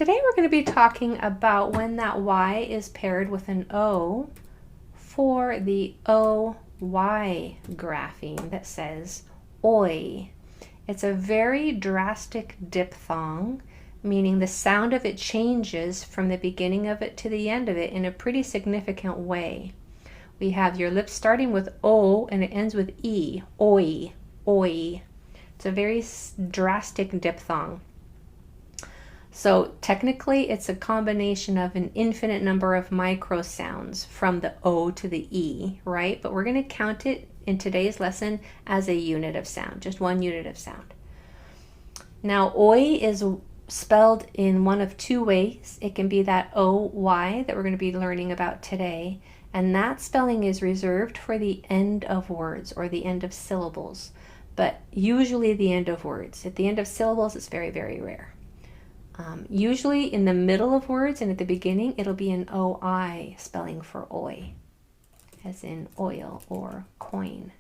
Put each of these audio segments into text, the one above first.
today we're going to be talking about when that Y is paired with an O for the OY grapheme that says oi. It's a very drastic diphthong, meaning the sound of it changes from the beginning of it to the end of it in a pretty significant way. We have your lips starting with O and it ends with E, oi, oi. It's a very drastic diphthong. So technically it's a combination of an infinite number of micro sounds from the O to the E, right? But we're going to count it in today's lesson as a unit of sound, just one unit of sound. Now, oi is spelled in one of two ways. It can be that O-Y that we're going to be learning about today, and that spelling is reserved for the end of words or the end of syllables, but usually the end of words. At the end of syllables, it's very, very rare. Usually in the middle of words and at the beginning, it'll be an OI spelling for oi, as in oil or coin.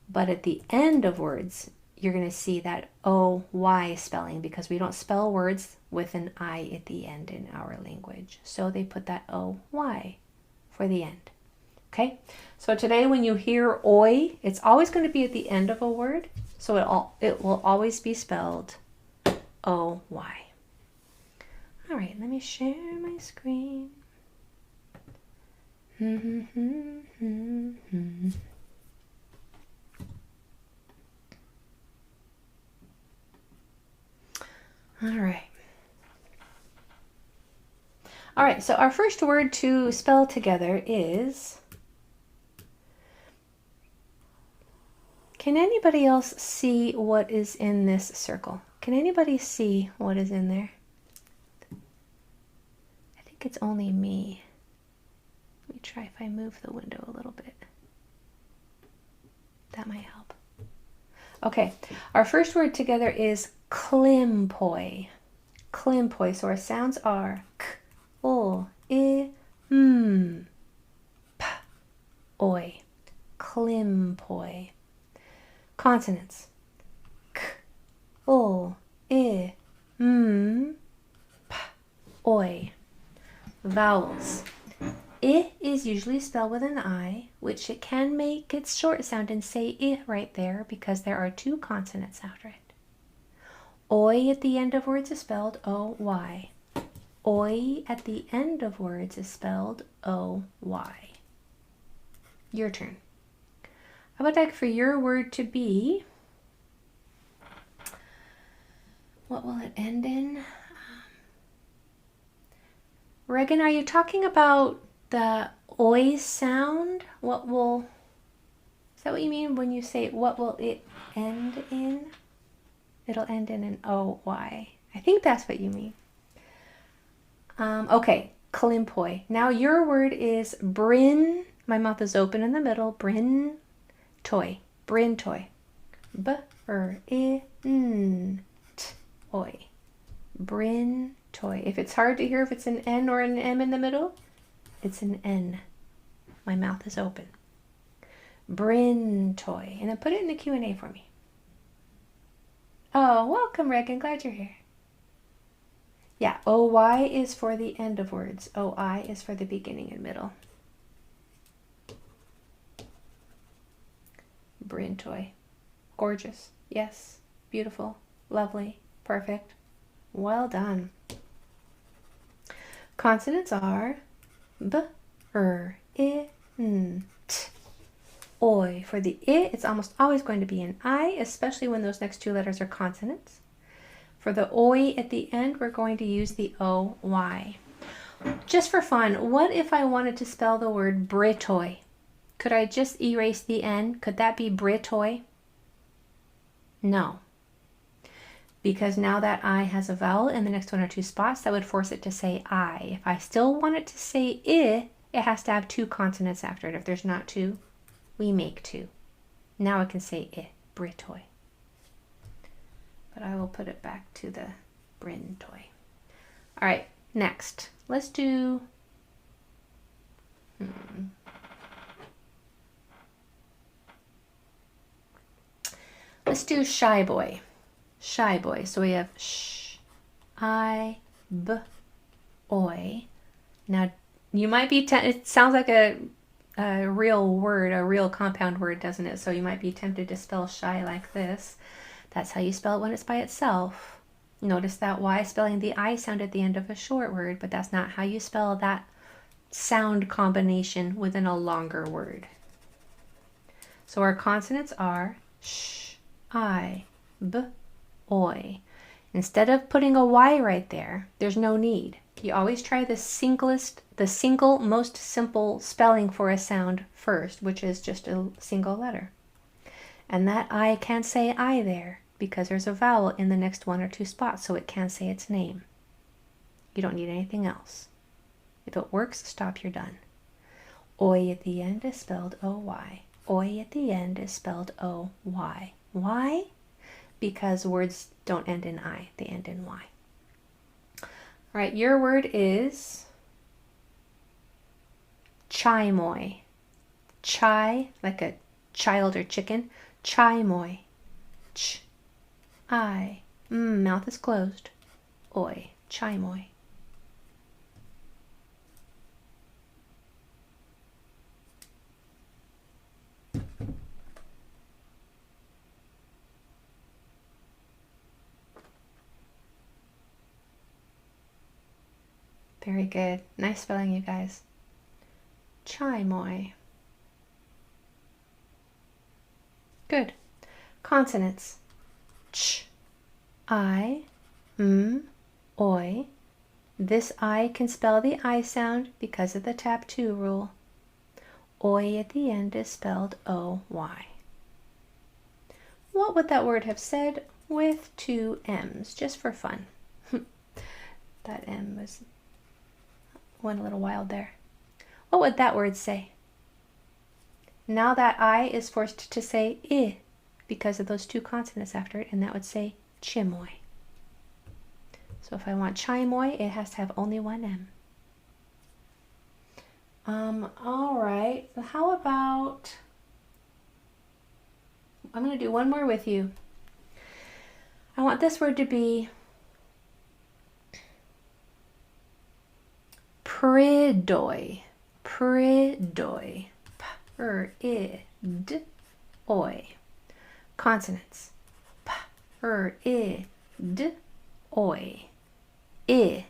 But at the end of words, you're going to see that OY spelling because we don't spell words with an I at the end in our language. So they put that OY for the end. Okay, so today when you hear oi, it's always going to be at the end of a word. So it will always be spelled OY. All right, let me share my screen. All right, so our first word to spell together is, can anybody else see what is in this circle? Can anybody see what is in there? I think it's only me. Let me try if I move the window a little bit. That might help. Okay, our first word together is klimpoi. Klimpoi. So our sounds are k, o, I, m, p, oi. Klimpoi. Consonants. K, o, I, m, p, oi. Vowels. I is usually spelled with an I, which it can make its short sound and say I right there because there are two consonants after it. Oi at the end of words is spelled O-Y. Oi at the end of words is spelled O-Y. Your turn. I would like for your word to be, what will it end in? Regan, are you talking about the oi sound? Is that what you mean when you say what will it end in? It'll end in an O-Y. I think that's what you mean. Okay, klimpoi. Now your word is brin. My mouth is open in the middle. Brin toy. Brin toy. B-r-i-n-t-oi. Brin toy. If it's hard to hear if it's an N or an M in the middle, it's an N. My mouth is open. Brin toy. And then put it in the Q&A for me. Oh, welcome, Regan. Glad you're here. Yeah, O-Y is for the end of words. O-I is for the beginning and middle. Brin toy. Gorgeous. Yes. Beautiful. Lovely. Perfect. Well done. Consonants are b, r, I, n, t, oi. For the I, it's almost always going to be an I, especially when those next two letters are consonants. For the oi at the end, we're going to use the O-Y. Just for fun, what if I wanted to spell the word Britoi? Could I just erase the N? Could that be Britoi? No. Because now that I has a vowel in the next one or two spots, that would force it to say I. If I still want it to say I, it has to have two consonants after it. If there's not two, we make two. Now it can say I, Britoi. But I will put it back to the Brin toy. All right, next. Let's do... Let's do shy boy. Shy boy. So we have sh, I, b, oi. Now, you might be, it sounds like a real word, a real compound word, doesn't it? So you might be tempted to spell shy like this. That's how you spell it when it's by itself. Notice that Y spelling the I sound at the end of a short word, but that's not how you spell that sound combination within a longer word. So our consonants are sh, I, b, oi. Instead of putting a Y right there, there's no need. You always try the single most simple spelling for a sound first, which is just a single letter. And that I can't say I there because there's a vowel in the next one or two spots, so it can't say its name. You don't need anything else. If it works, stop, you're done. Oi at the end is spelled O-Y. Oi at the end is spelled O-Y. Why? Because words don't end in I, they end in Y. All right, your word is chai-moi. Chai, like a child or chicken. Chai-moi. Ch, I. Mouth is closed. Oi, chai-moi. Very good. Nice spelling, you guys. Chai-moi. Good. Consonants. Ch, I, oi. This I can spell the I sound because of the tap 2 rule. Oi at the end is spelled O-Y. What would that word have said with 2 M's, just for fun? That M went a little wild there. What would that word say? Now that I is forced to say I because of those 2 consonants after it, and that would say chimoy. So if I want chimoy, it has to have only 1 M. All right, so how about, I'm going to do one more with you. I want this word to be pridoi. Pridoi. P-r-i-d-oi. Consonants. P-r-i-d-oi. I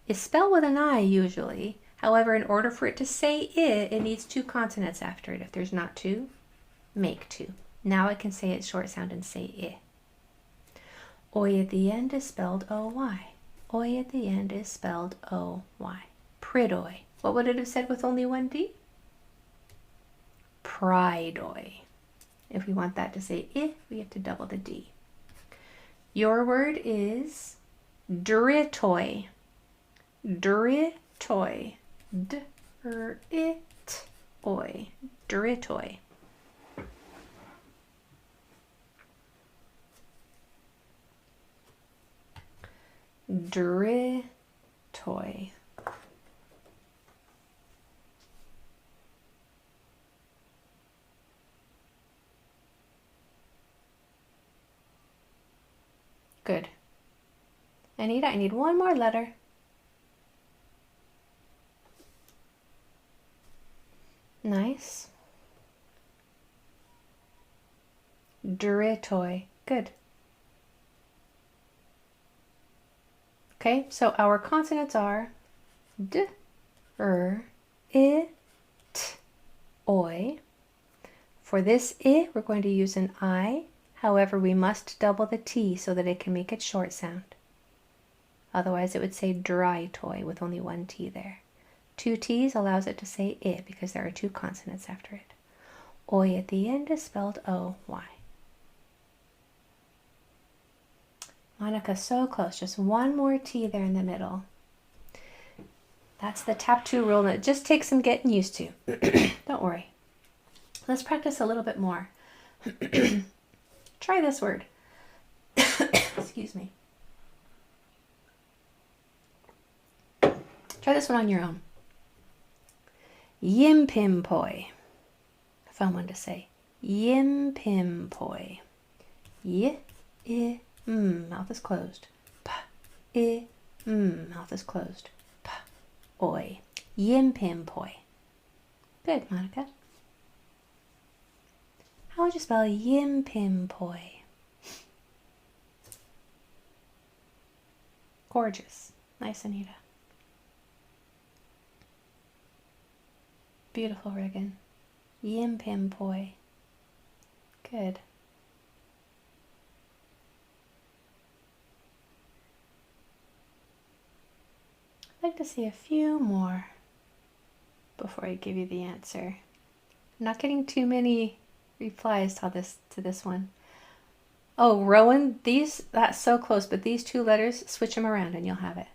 is spelled with an I usually. However, in order for it to say I, it needs 2 consonants after it. If there's not 2, make 2. Now it can say its short sound and say I. Oi at the end is spelled O-Y. Oi at the end is spelled O-Y. Pridoi. What would it have said with only 1 D? Pridoi. If we want that to say I, we have to double the D. Your word is dritoi. Dritoi. D-r-it-oi. Dritoi. Dritoi. Good. Anita, I need one more letter. Nice. Dritoi. Good. Okay, so our consonants are d, r, I, t, oi. For this I, we're going to use an I. However, we must double the T so that it can make its short sound. Otherwise, it would say dry toy with only 1 T there. 2 T's allows it to say I because there are 2 consonants after it. Oi at the end is spelled O-Y. Monica, so close. Just 1 more T there in the middle. That's the tap 2 rule, and it just takes some getting used to. Don't worry. Let's practice a little bit more. Try this word. Excuse me. Try this one on your own. Yimpimpoi. Fun one to say. Yimpimpoi. Y, I, mouth is closed. P, I, Mouth is closed. P, oi. Yim pim poi. Good, Monica. How would you spell yim pim poi? Gorgeous. Nice, Anita. Beautiful, Regan. Yim pim poi. Good. I'd like to see a few more before I give you the answer. I'm not getting too many replies to this one. Oh, Rowan, that's so close, but these two letters, switch them around and you'll have it.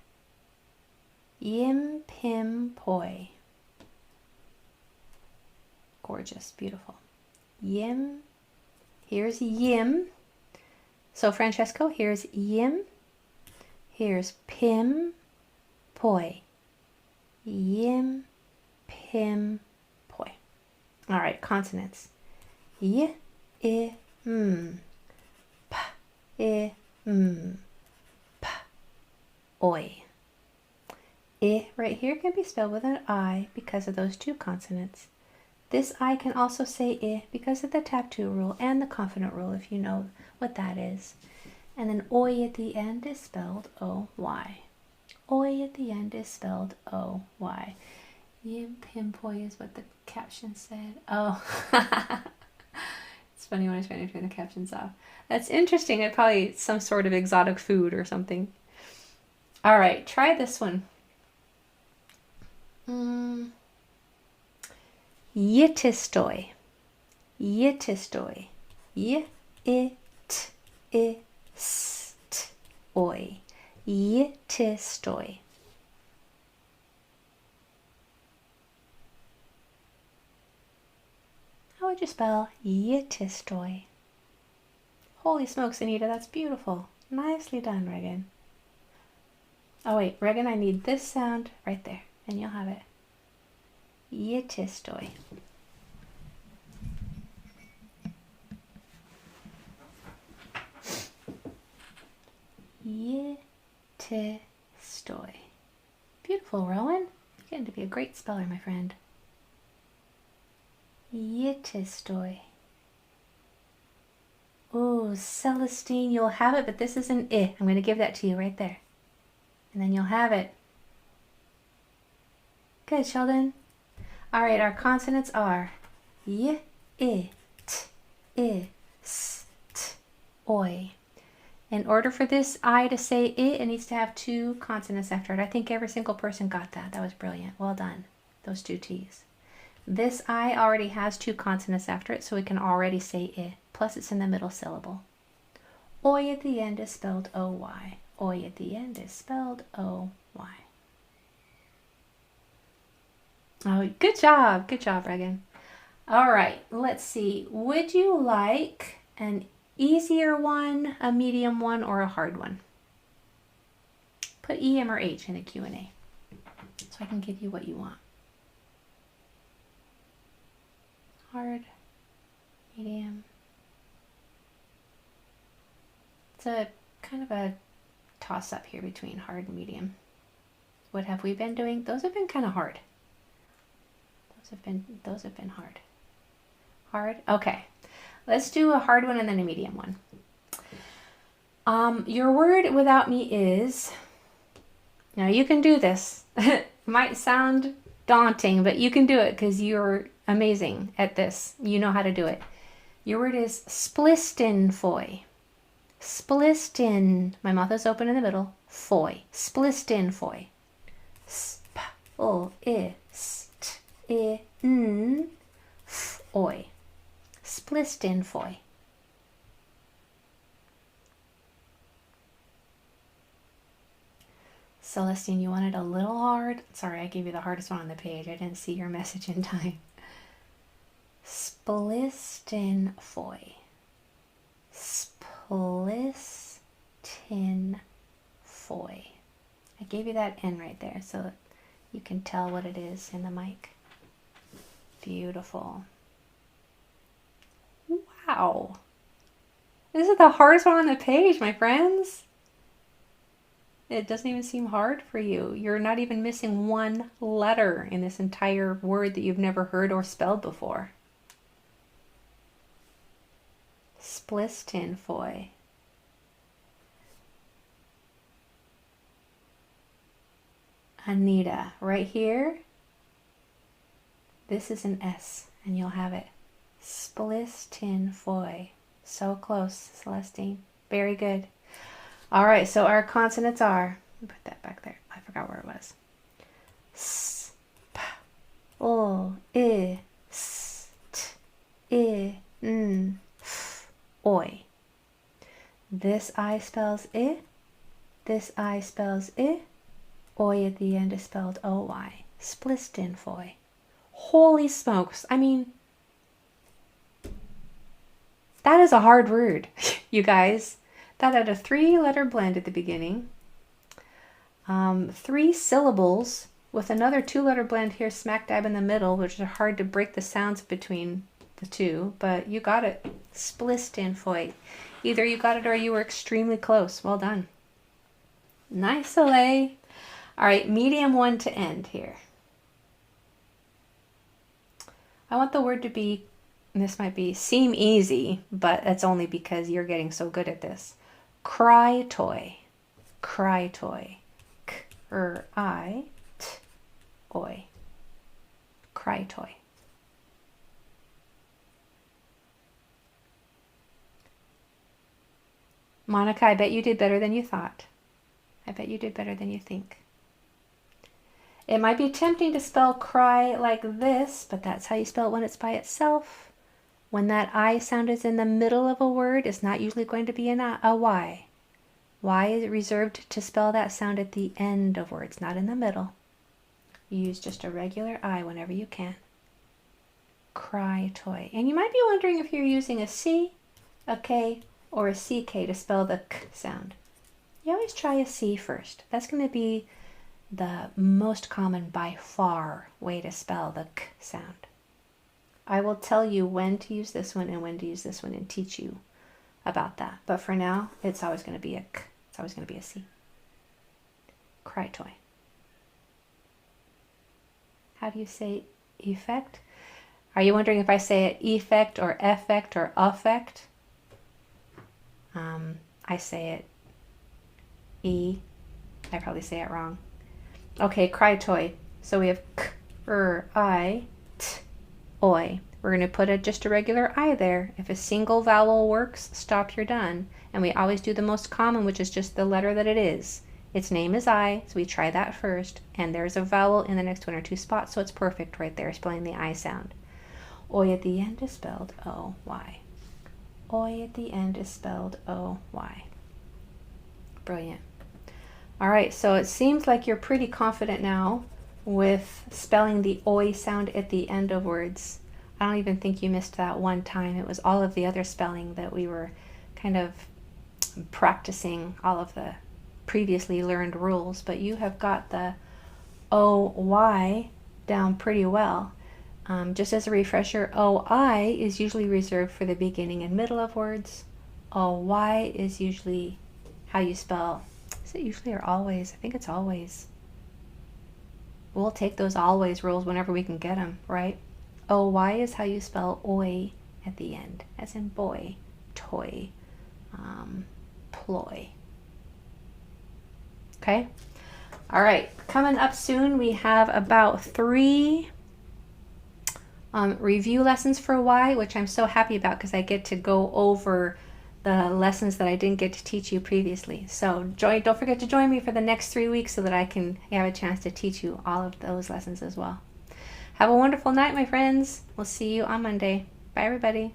Yim pim poi. Gorgeous, beautiful. Yim. Here's yim. So Francesco, here's yim. Here's pim poi. Yim pim poi. All right, consonants. Y, I, m. P, I, m. P, oi. I right here can be spelled with an I because of those two consonants. This I can also say I because of the tap 2 rule and the confident rule, if you know what that is. And then oi at the end is spelled O-Y. Oi at the end is spelled O-Y. Yim pim poi is what the caption said. Oh, it's funny when I was trying to turn the captions off. That's interesting. It's probably some sort of exotic food or something. All right, try this one. Yitistoi. Yitistoi. Y-it-ist-oi. Yitistoi. How would you spell yitistoi? Holy smokes, Anita, that's beautiful. Nicely done, Regan. Oh wait, Regan, I need this sound right there, and you'll have it. Yitistoi. Yitistoi. Beautiful, Rowan. You're getting to be a great speller, my friend. Yitistoi. Oh, Celestine, you'll have it, but this is an I. I'm going to give that to you right there. And then you'll have it. Good, Sheldon. All right, our consonants are y, I, t, I, s, t, oi. In order for this I to say it needs to have two consonants after it. I think every single person got that. That was brilliant. Well done. Those two T's. This I already has two consonants after it, so we can already say I. Plus it's in the middle syllable. Oi at the end is spelled O-Y. Oi at the end is spelled O-Y. Oh, good job. Good job, Regan. All right, let's see. Would you like an easier one, a medium one, or a hard one? Put EM or H in the Q&A so I can give you what you want. Hard, medium. It's a kind of a toss-up here between hard and medium. What have we been doing? Those have been kind of hard. Those have been hard. Hard? Okay. Let's do a hard one and then a medium one. Your word without me is, now you can do this. It might sound daunting, but you can do it because you're amazing at this. You know how to do it. Your word is splistinfoy. Splistin. My mouth is open in the middle. Foy. Splistinfoy. Sp-o-ist-in-foy. Splistinfoy. Celestine, you wanted a little hard? Sorry, I gave you the hardest one on the page. I didn't see your message in time. Splistinfoy. Splistinfoy. I gave you that N right there so that you can tell what it is in the mic. Beautiful. Wow. This is the hardest one on the page, my friends. It doesn't even seem hard for you. You're not even missing one letter in this entire word that you've never heard or spelled before. Splistinfoy. Anita, right here, this is an S, and you'll have it. Splistinfoy. So close, Celestine. Very good. All right, so our consonants are, let me put that back there. I forgot where it was. S, P, O, I, S, T, I, N, F, Oi. This I spells I. This I spells I. Oi at the end is spelled O-Y. Splistinfoy. Holy smokes. I mean, that is a hard word, you guys. That had a 3-letter blend at the beginning. 3 syllables with another 2-letter blend here smack dab in the middle, which are hard to break the sounds between the two, but you got it. Splistinfoy. Either you got it or you were extremely close. Well done. Nice, Soleil. All right, medium 1 to end here. I want the word to be, and this might seem easy, but that's only because you're getting so good at this. Cry toy. Cry toy. K-r-I-t-oy. Cry toy. Monica, I bet you did better than you thought. I bet you did better than you think. It might be tempting to spell cry like this, but that's how you spell it when it's by itself. When that I sound is in the middle of a word, it's not usually going to be a Y. Y is reserved to spell that sound at the end of words, not in the middle. You use just a regular I whenever you can. Cry toy. And you might be wondering if you're using a C, a K, or a CK to spell the K sound. You always try a C first. That's going to be the most common by far way to spell the K sound. I will tell you when to use this one and when to use this one and teach you about that. But for now, it's always going to be a K. It's always going to be a C. Cry toy. How do you say effect? Are you wondering if I say it effect or effect or affect? I say it E. I probably say it wrong. Okay, cry toy. So we have K, R, I, T, Oi. We're going to put just a regular I there. If a single vowel works, stop, you're done. And we always do the most common, which is just the letter that it is. Its name is I, so we try that first. And there's a vowel in the next 1 or 2 spots, so it's perfect right there, spelling the I sound. Oi at the end is spelled O-Y. Oi at the end is spelled O-Y. Brilliant. All right, so it seems like you're pretty confident now with spelling the oi sound at the end of words. I don't even think you missed that one time. It was all of the other spelling that we were kind of practicing all of the previously learned rules, but you have got the O-Y down pretty well. Just as a refresher, O-I is usually reserved for the beginning and middle of words. O-Y is usually how you spell. Is it usually or always? I think it's always. We'll take those always rules whenever we can get them, right? O-Y is how you spell oi at the end, as in boy, toy, ploy. Okay? All right, coming up soon, we have about 3 review lessons for Y, which I'm so happy about because I get to go over the lessons that I didn't get to teach you previously. So don't forget to join me for the next 3 weeks so that I can have a chance to teach you all of those lessons as well. Have a wonderful night, my friends. We'll see you on Monday. Bye, everybody.